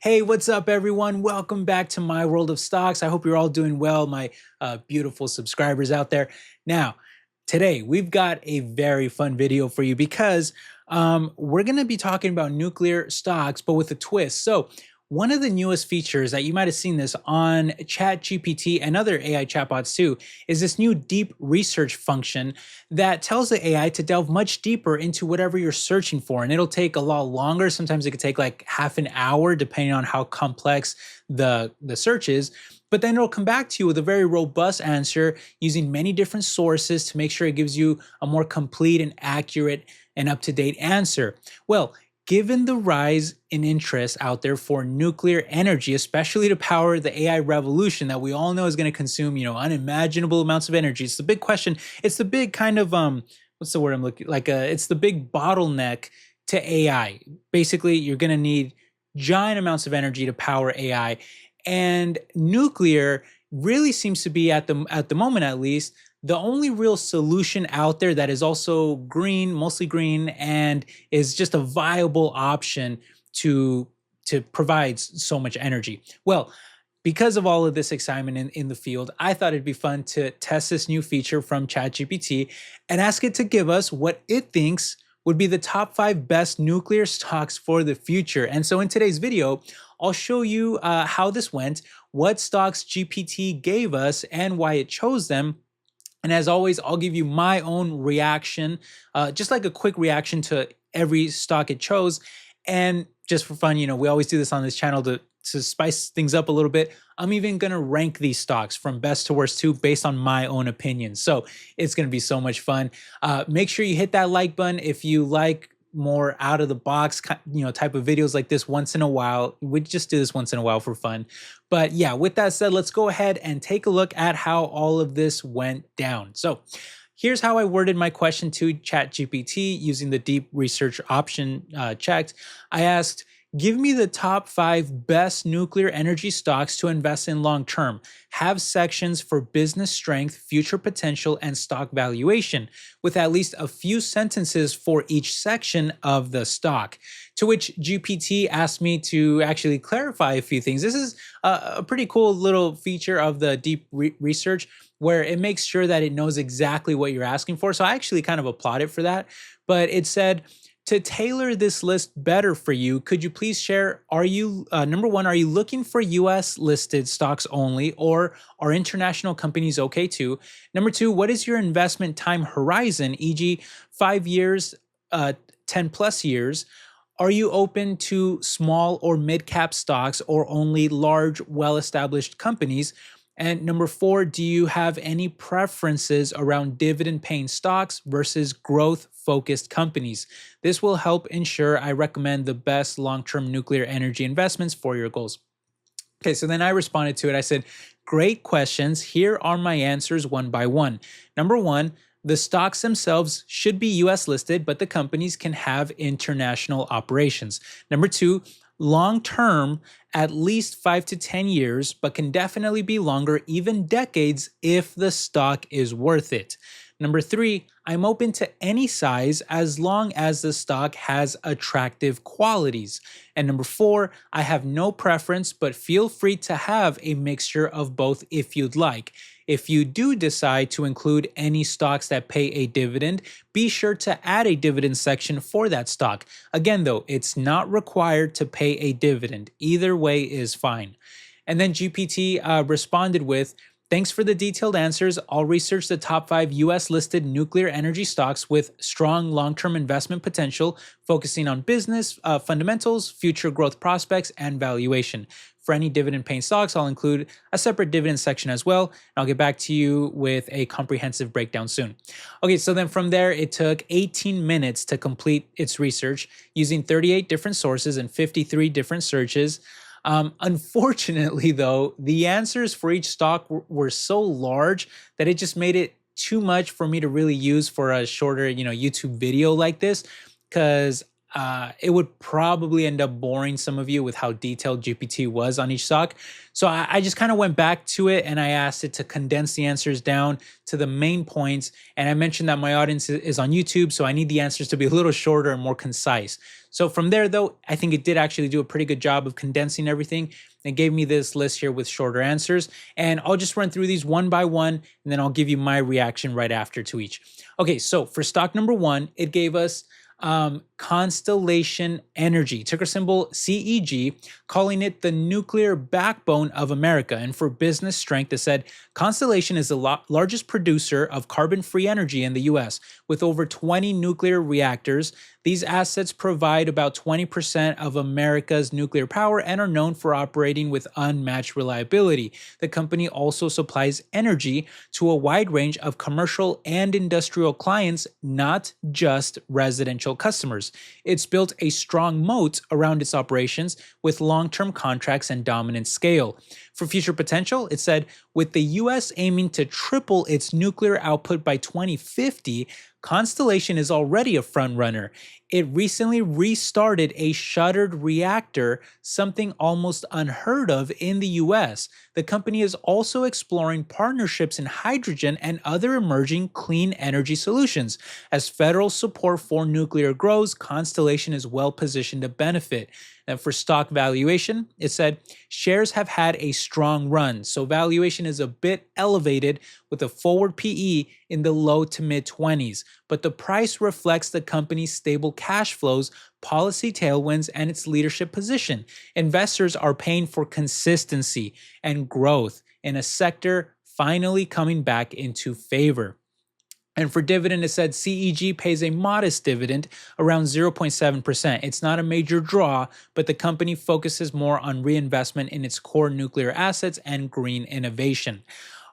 Hey, what's up, everyone? Welcome back to my world of stocks. I hope you're all doing well, my beautiful subscribers out there. Now, today we've got a very fun video for you because we're going to be talking about nuclear stocks, but with a twist. So, one of the newest features that you might have seen this on ChatGPT and other AI chatbots too is this new deep research function that tells the AI to delve much deeper into whatever you're searching for. And it'll take a lot longer. Sometimes it could take like half an hour, depending on how complex the search is. But then it'll come back to you with a very robust answer using many different sources to make sure it gives you a more complete and accurate and up-to-date answer. Well, given the rise in interest out there for nuclear energy, especially to power the AI revolution that we all know is going to consume, unimaginable amounts of energy. It's the big question. It's the big kind of what's the word I'm looking like? It's the big bottleneck to AI. Basically, you're going to need giant amounts of energy to power AI, and nuclear really seems to be at the moment, at least, the only real solution out there that is also green, mostly green, and is just a viable option to provide so much energy. Well, because of all of this excitement in the field, I thought it'd be fun to test this new feature from ChatGPT and ask it to give us what it thinks would be the top 5 best nuclear stocks for the future. And so in today's video, I'll show you how this went, what stocks GPT gave us, and why it chose them. And as always, I'll give you my own reaction, just like a quick reaction to every stock it chose. And just for fun, we always do this on this channel to spice things up a little bit. I'm even going to rank these stocks from best to worst too, based on my own opinion. So it's going to be so much fun. Make sure you hit that like button if you like more out of the box, type of videos like this once in a while. We just do this once in a while for fun. But yeah, with that said, let's go ahead and take a look at how all of this went down. So here's how I worded my question to ChatGPT using the deep research option checked. I asked, give me the top 5 best nuclear energy stocks to invest in long term. Have sections for business strength, future potential, and stock valuation, with at least a few sentences for each section of the stock. To which GPT asked me to actually clarify a few things. This is a pretty cool little feature of the deep research where it makes sure that it knows exactly what you're asking for. So I actually kind of applaud it for that. But it said, to tailor this list better for you, could you please share, number one, are you looking for US listed stocks only, or are international companies okay too? Number 2, what is your investment time horizon, e.g. 5 years, 10 plus years? Are you open to small or mid-cap stocks or only large, well-established companies? And number 4, do you have any preferences around dividend-paying stocks versus growth-focused companies? This will help ensure I recommend the best long-term nuclear energy investments for your goals. Okay, so then I responded to it. I said, great questions. Here are my answers one by one. Number 1, the stocks themselves should be US listed, but the companies can have international operations. Number 2, long term, at least 5 to 10 years, but can definitely be longer, even decades, if the stock is worth it. Number 3, I'm open to any size as long as the stock has attractive qualities. And number 4, I have no preference, but feel free to have a mixture of both if you'd like. If you do decide to include any stocks that pay a dividend, be sure to add a dividend section for that stock. Again, though, it's not required to pay a dividend. Either way is fine. And then GPT responded with, thanks for the detailed answers. I'll research the top 5 US listed nuclear energy stocks with strong long-term investment potential, focusing on business fundamentals, future growth prospects, and valuation. For any dividend-paying stocks, I'll include a separate dividend section as well. I'll get back to you with a comprehensive breakdown soon. Okay, so then from there, it took 18 minutes to complete its research using 38 different sources and 53 different searches. Unfortunately, though, the answers for each stock were so large that it just made it too much for me to really use for a shorter, YouTube video like this, because it would probably end up boring some of you with how detailed GPT was on each stock. So I just kind of went back to it and I asked it to condense the answers down to the main points. And I mentioned that my audience is on YouTube, so I need the answers to be a little shorter and more concise. So from there, though, I think it did actually do a pretty good job of condensing everything and gave me this list here with shorter answers. And I'll just run through these one by one, and then I'll give you my reaction right after to each. Okay, so for stock number one, it gave us Constellation Energy, ticker symbol CEG, calling it the nuclear backbone of America. And for business strength, it said Constellation is the largest producer of carbon-free energy in the US, with over 20 nuclear reactors. These assets provide about 20% of America's nuclear power and are known for operating with unmatched reliability. The company also supplies energy to a wide range of commercial and industrial clients, not just residential customers. It's built a strong moat around its operations with long-term contracts and dominant scale. For future potential, it said, with the US aiming to triple its nuclear output by 2050, Constellation is already a frontrunner. It recently restarted a shuttered reactor, something almost unheard of in the US. The company is also exploring partnerships in hydrogen and other emerging clean energy solutions. As federal support for nuclear grows, Constellation is well positioned to benefit. And for stock valuation, it said shares have had a strong run, so valuation is a bit elevated with a forward PE in the low to mid 20s, but the price reflects the company's stable cash flows, policy tailwinds, and its leadership position. Investors are paying for consistency and growth in a sector finally coming back into favor. And for dividend, it said CEG pays a modest dividend around 0.7%. It's not a major draw, but the company focuses more on reinvestment in its core nuclear assets and green innovation.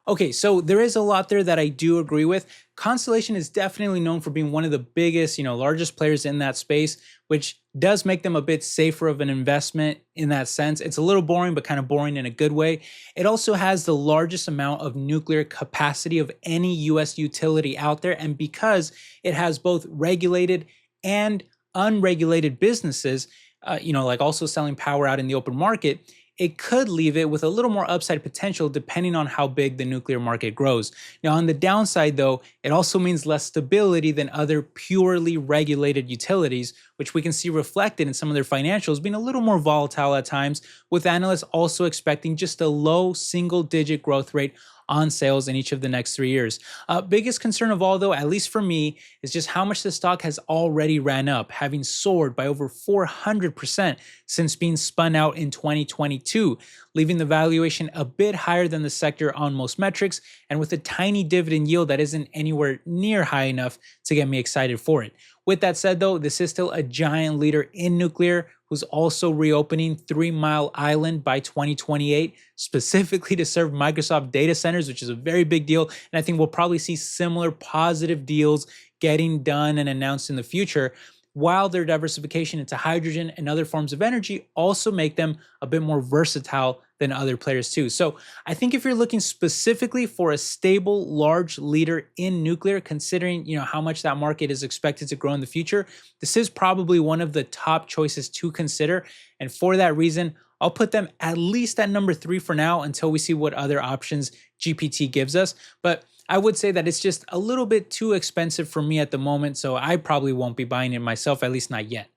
Okay, so there is a lot there that I do agree with. Constellation is definitely known for being one of the biggest, largest players in that space, which does make them a bit safer of an investment in that sense. It's a little boring, but kind of boring in a good way. It also has the largest amount of nuclear capacity of any US utility out there. And because it has both regulated and unregulated businesses, like also selling power out in the open market, it could leave it with a little more upside potential depending on how big the nuclear market grows. Now, on the downside, though, it also means less stability than other purely regulated utilities, which we can see reflected in some of their financials being a little more volatile at times, with analysts also expecting just a low single-digit growth rate on sales in each of the next 3 years. Biggest concern of all, though, at least for me, is just how much the stock has already ran up, having soared by over 400% since being spun out in 2022, leaving the valuation a bit higher than the sector on most metrics, and with a tiny dividend yield that isn't anywhere near high enough to get me excited for it. With that said, though, this is still a giant leader in nuclear who's also reopening 3 Mile Island by 2028, specifically to serve Microsoft data centers, which is a very big deal. And I think we'll probably see similar positive deals getting done and announced in the future, while their diversification into hydrogen and other forms of energy also make them a bit more versatile than other players too. So I think if you're looking specifically for a stable, large leader in nuclear, considering how much that market is expected to grow in the future, this is probably one of the top choices to consider. And for that reason, I'll put them at least at number 3 for now until we see what other options GPT gives us. But I would say that it's just a little bit too expensive for me at the moment, so I probably won't be buying it myself, at least not yet.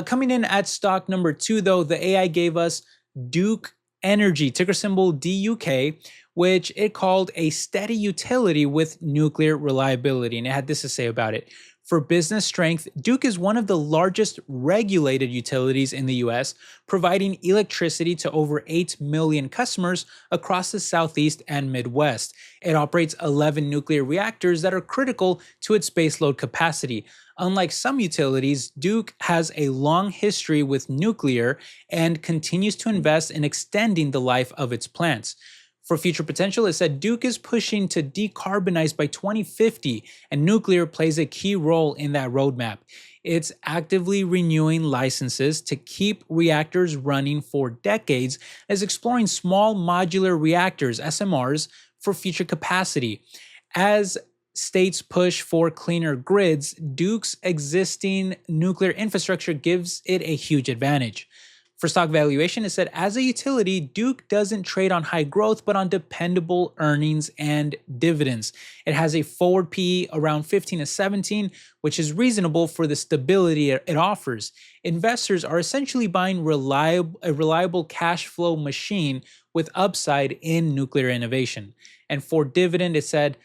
Coming in at stock number 2, though, the AI gave us Duke Energy, ticker symbol DUK, which it called a steady utility with nuclear reliability. And it had this to say about it. For business strength, Duke is one of the largest regulated utilities in the US, providing electricity to over 8 million customers across the Southeast and Midwest. It operates 11 nuclear reactors that are critical to its baseload capacity. Unlike some utilities, Duke has a long history with nuclear and continues to invest in extending the life of its plants. For future potential, it said Duke is pushing to decarbonize by 2050, and nuclear plays a key role in that roadmap. It's actively renewing licenses to keep reactors running for decades, and is exploring small modular reactors, SMRs, for future capacity. As states push for cleaner grids, Duke's existing nuclear infrastructure gives it a huge advantage. For stock valuation, it said as a utility, Duke doesn't trade on high growth, but on dependable earnings and dividends. It has a forward PE around 15 to 17, which is reasonable for the stability it offers. Investors are essentially buying a reliable cash flow machine with upside in nuclear innovation. And for dividend, it said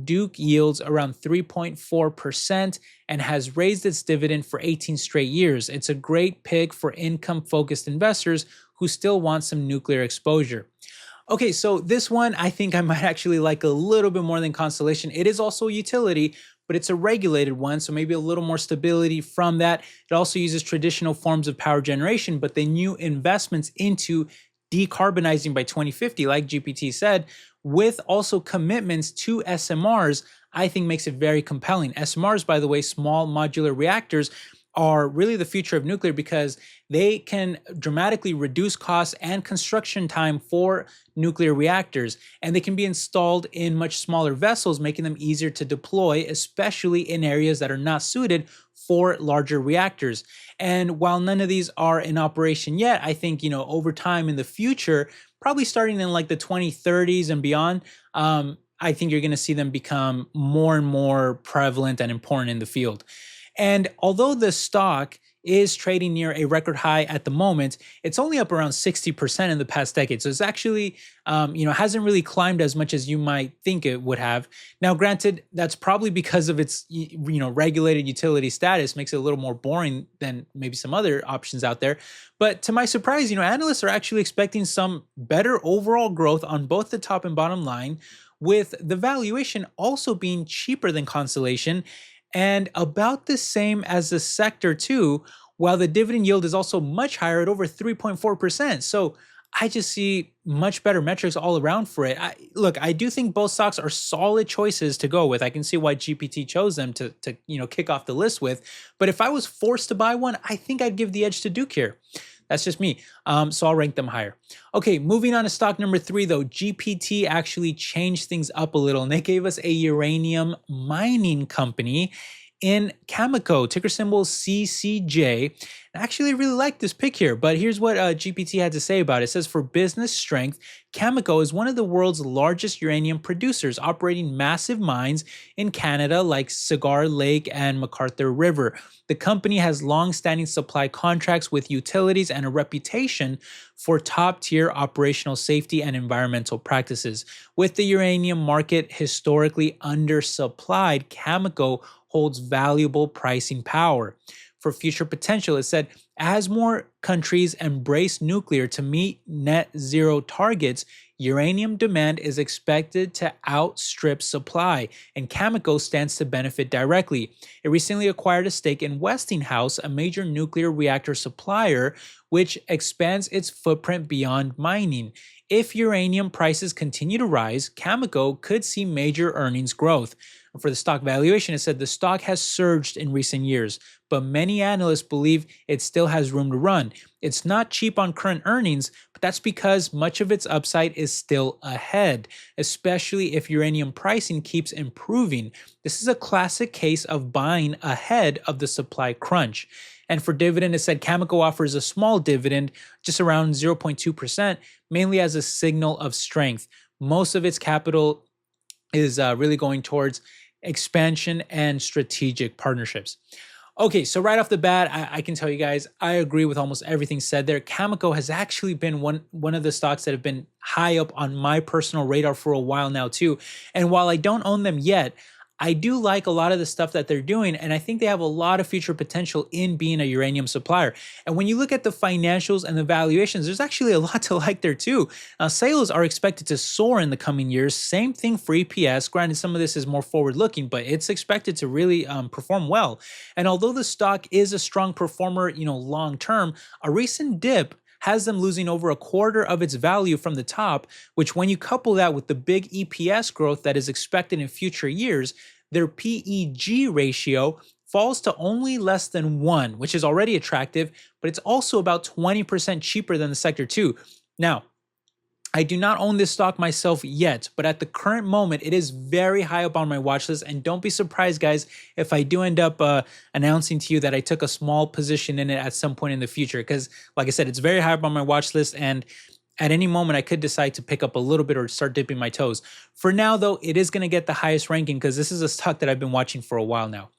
Duke yields around 3.4% and has raised its dividend for 18 straight years. It's a great pick for income-focused investors who still want some nuclear exposure. Okay, so this one I think I might actually like a little bit more than Constellation. It is also a utility, but it's a regulated one, so maybe a little more stability from that. It also uses traditional forms of power generation, but the new investments into decarbonizing by 2050, like GPT said, with also commitments to SMRs, I think makes it very compelling. SMRs, by the way, small modular reactors, are really the future of nuclear because they can dramatically reduce costs and construction time for nuclear reactors, and they can be installed in much smaller vessels, making them easier to deploy, especially in areas that are not suited for larger reactors. And while none of these are in operation yet, I think, over time in the future, probably starting in like the 2030s and beyond, I think you're going to see them become more and more prevalent and important in the field. And although the stock is trading near a record high at the moment, it's only up around 60% in the past decade. So it's actually, hasn't really climbed as much as you might think it would have. Now, granted, that's probably because of its, regulated utility status, makes it a little more boring than maybe some other options out there. But to my surprise, analysts are actually expecting some better overall growth on both the top and bottom line, with the valuation also being cheaper than Constellation and about the same as the sector too, while the dividend yield is also much higher at over 3.4%. So I just see much better metrics all around for it. I do think both stocks are solid choices to go with. I can see why GPT chose them to kick off the list with. But if I was forced to buy one, I think I'd give the edge to Duke here. That's just me. So I'll rank them higher. Okay, moving on to stock number 3, though. GPT actually changed things up a little, and they gave us a uranium mining company in Cameco, ticker symbol CCJ. I actually really like this pick here, but here's what GPT had to say about it. It says, for business strength, Cameco is one of the world's largest uranium producers, operating massive mines in Canada like Cigar Lake and McArthur River. The company has long-standing supply contracts with utilities and a reputation for top-tier operational safety and environmental practices. With the uranium market historically undersupplied, Cameco holds valuable pricing power. For future potential, it said, as more countries embrace nuclear to meet net zero targets, uranium demand is expected to outstrip supply, and Cameco stands to benefit directly. It recently acquired a stake in Westinghouse, a major nuclear reactor supplier, which expands its footprint beyond mining. If uranium prices continue to rise, Cameco could see major earnings growth. For the stock valuation, it said the stock has surged in recent years, but many analysts believe it still has room to run. It's not cheap on current earnings, but that's because much of its upside is still ahead, especially if uranium pricing keeps improving. This is a classic case of buying ahead of the supply crunch. And for dividend, it said Cameco offers a small dividend, just around 0.2%, mainly as a signal of strength. Most of its capital is really going towards expansion and strategic partnerships. Okay, so right off the bat, I can tell you guys, I agree with almost everything said there. Cameco has actually been one of the stocks that have been high up on my personal radar for a while now too. And while I don't own them yet, I do like a lot of the stuff that they're doing, and I think they have a lot of future potential in being a uranium supplier. And when you look at the financials and the valuations, there's actually a lot to like there too. Sales are expected to soar in the coming years. Same thing for EPS. Granted, some of this is more forward-looking, but it's expected to really perform well. And although the stock is a strong performer, long-term, a recent dip has them losing over a quarter of its value from the top, which when you couple that with the big EPS growth that is expected in future years, their PEG ratio falls to only less than 1, which is already attractive, but it's also about 20% cheaper than the sector too. Now, I do not own this stock myself yet, but at the current moment, it is very high up on my watch list. And don't be surprised, guys, if I do end up announcing to you that I took a small position in it at some point in the future. Because, like I said, it's very high up on my watch list. And at any moment, I could decide to pick up a little bit or start dipping my toes. For now, though, it is going to get the highest ranking because this is a stock that I've been watching for a while now.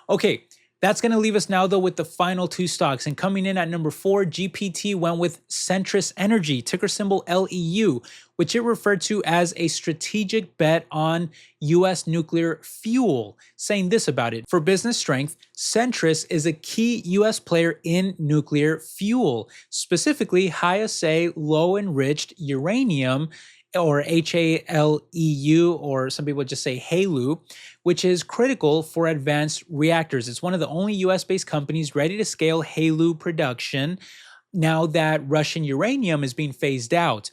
Okay, that's going to leave us now, though, with the final two stocks. And coming in at number 4, GPT went with Centrus Energy, ticker symbol LEU, which it referred to as a strategic bet on U.S. nuclear fuel, saying this about it. For business strength, Centrus is a key U.S. player in nuclear fuel, specifically high-assay, low-enriched uranium, or HALEU, or some people just say HALEU, which is critical for advanced reactors. It's one of the only US-based companies ready to scale HALEU production now that Russian uranium is being phased out.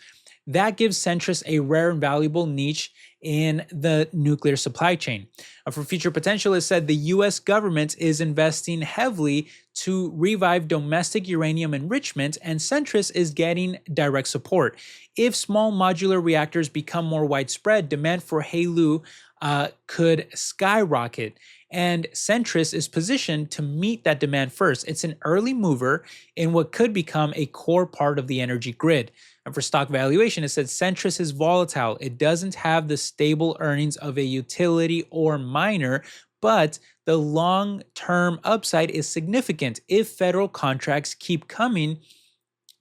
That gives Centrus a rare and valuable niche in the nuclear supply chain. For future potential, it said the US government is investing heavily to revive domestic uranium enrichment, and Centrus is getting direct support. If small modular reactors become more widespread, demand for HALEU could skyrocket. And Centrus is positioned to meet that demand first. It's an early mover in what could become a core part of the energy grid. And for stock valuation, it said Centrus is volatile. It doesn't have the stable earnings of a utility or miner, but the long-term upside is significant if federal contracts keep coming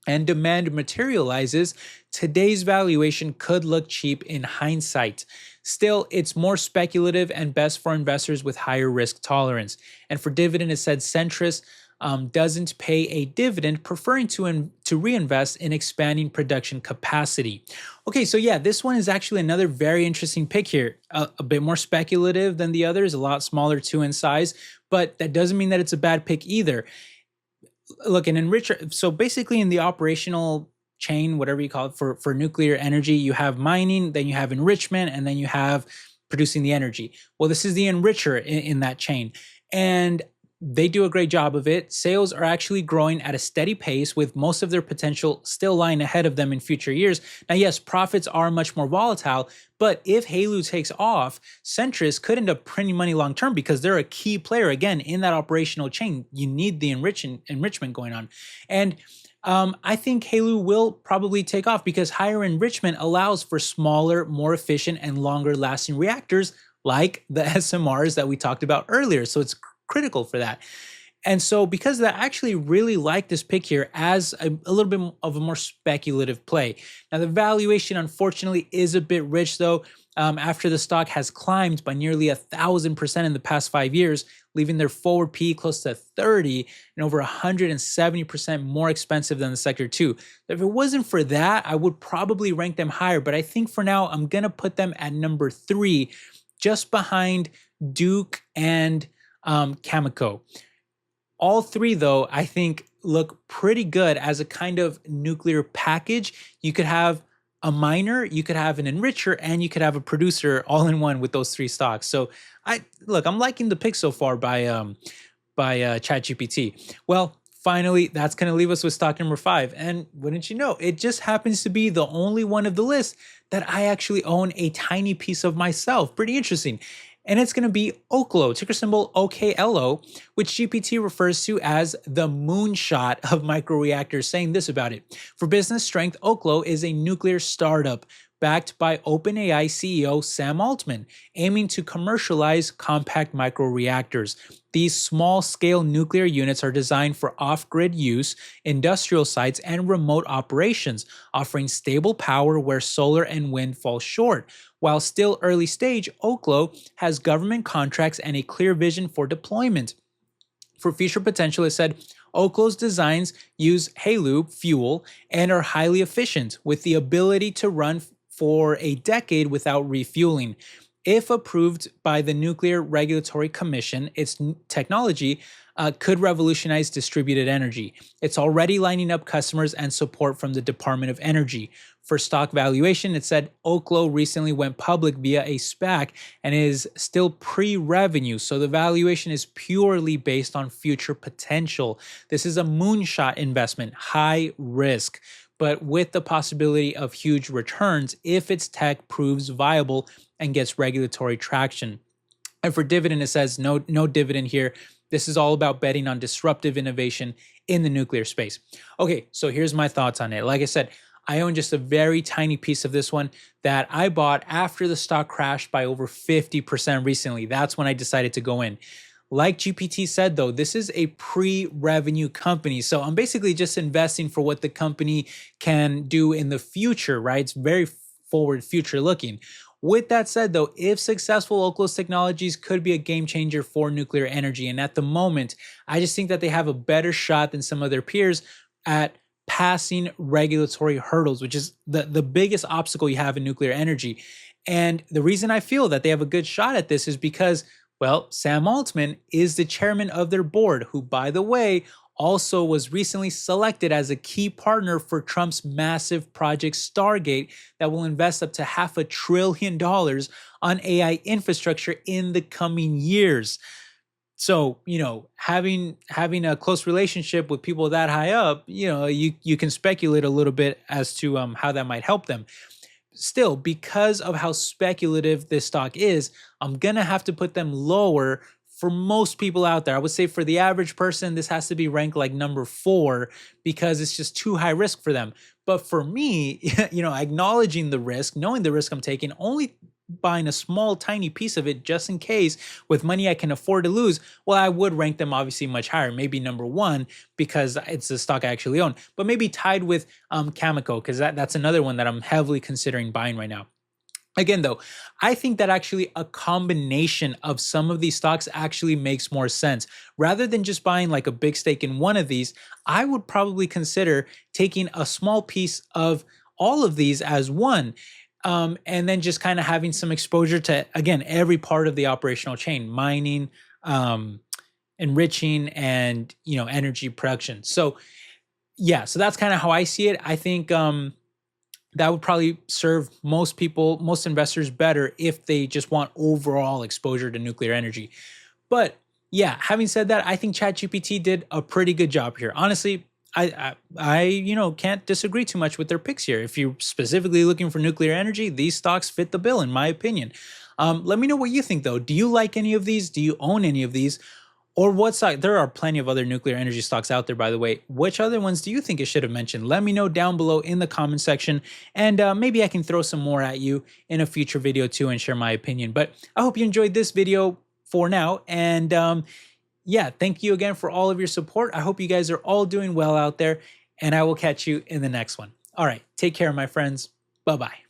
and demand materializes. Today's valuation could look cheap in hindsight. Still, it's more speculative and best for investors with higher risk tolerance. And for dividend, it said Centrus doesn't pay a dividend, preferring to reinvest in expanding production capacity. Okay, so yeah, this one is actually another very interesting pick here. A bit more speculative than the others, a lot smaller too in size, but that doesn't mean that it's a bad pick either. Look, an enricher, so basically in the operational chain, whatever you call it, for nuclear energy, you have mining, then you have enrichment, and then you have producing the energy. Well, this is the enricher in that chain. And they do a great job of it. Sales are actually growing at a steady pace, with most of their potential still lying ahead of them in future years. Now, yes, profits are much more volatile, but if HALEU takes off, Centrus could end up printing money long term because they're a key player, again, in that operational chain. You need the enrichment going on. And I think HALEU will probably take off because higher enrichment allows for smaller, more efficient, and longer lasting reactors like the SMRs that we talked about earlier. So it's critical for that. And so because of that, I actually really like this pick here as a little bit of a more speculative play. Now, the valuation, unfortunately, is a bit rich, though, after the stock has climbed by nearly 1,000% in the past 5 years, leaving their forward PE close to 30 and over 170% more expensive than the sector too. If it wasn't for that, I would probably rank them higher, but I think for now, I'm going to put them at number 3, just behind Duke and Cameco. All three, though, I think look pretty good as a kind of nuclear package. You could have a miner, you could have an enricher, and you could have a producer all in one with those 3 stocks. So I'm liking the pick so far by ChatGPT. Well, finally, that's going to leave us with stock number 5. And wouldn't you know, it just happens to be the only one of the list that I actually own a tiny piece of myself. Pretty interesting. And it's going to be Oklo, ticker symbol OKLO, which GPT refers to as the moonshot of microreactors, saying this about it. For business strength, Oklo is a nuclear startup backed by OpenAI CEO Sam Altman, aiming to commercialize compact microreactors. These small-scale nuclear units are designed for off-grid use, industrial sites, and remote operations, offering stable power where solar and wind fall short. While still early stage, Oklo has government contracts and a clear vision for deployment. For future potential, it said, Oklo's designs use HALEU fuel and are highly efficient, with the ability to run for a decade without refueling. If approved by the Nuclear Regulatory Commission, its technology could revolutionize distributed energy. It's already lining up customers and support from the Department of Energy. For stock valuation, it said Oklo recently went public via a SPAC and is still pre-revenue, so the valuation is purely based on future potential. This is a moonshot investment, high risk. but with the possibility of huge returns if its tech proves viable and gets regulatory traction. And for dividend, it says no dividend here. This is all about betting on disruptive innovation in the nuclear space. Okay, so here's my thoughts on it. Like I said, I own just a very tiny piece of this one that I bought after the stock crashed by over 50% recently. That's when I decided to go in. Like GPT said, though, this is a pre-revenue company. So I'm basically just investing for what the company can do in the future, right? It's very forward future looking. With that said, though, if successful, Oklo's technologies could be a game changer for nuclear energy. And at the moment, I just think that they have a better shot than some of their peers at passing regulatory hurdles, which is the biggest obstacle you have in nuclear energy. And the reason I feel that they have a good shot at this is because, well, Sam Altman is the chairman of their board, who, by the way, also was recently selected as a key partner for Trump's massive project Stargate that will invest up to $500 billion on AI infrastructure in the coming years. So, having a close relationship with people that high up, you can speculate a little bit as to how that might help them. Still, because of how speculative this stock is, I'm gonna have to put them lower for most people out there. I would say for the average person, this has to be ranked like number 4 because it's just too high risk for them. But for me, acknowledging the risk, knowing the risk I'm taking, only buying a small, tiny piece of it just in case with money I can afford to lose, well, I would rank them obviously much higher, maybe number 1 because it's the stock I actually own, but maybe tied with Cameco because that's another one that I'm heavily considering buying right now. Again, though, I think that actually a combination of some of these stocks actually makes more sense. Rather than just buying like a big stake in one of these, I would probably consider taking a small piece of all of these as one. And then just kind of having some exposure to, again, every part of the operational chain, mining, enriching, and, energy production. So yeah, so that's kind of how I see it. I think that would probably serve most people, most investors better if they just want overall exposure to nuclear energy. But yeah, having said that, I think ChatGPT did a pretty good job here. Honestly, I can't disagree too much with their picks here. If you're specifically looking for nuclear energy, these stocks fit the bill, in my opinion. Let me know what you think, though. Do you like any of these? Do you own any of these? Or what stock? There are plenty of other nuclear energy stocks out there, by the way. Which other ones do you think I should have mentioned? Let me know down below in the comment section, and maybe I can throw some more at you in a future video too and share my opinion. But I hope you enjoyed this video for now, and yeah, thank you again for all of your support. I hope you guys are all doing well out there, and I will catch you in the next one. All right, take care, my friends. Bye-bye.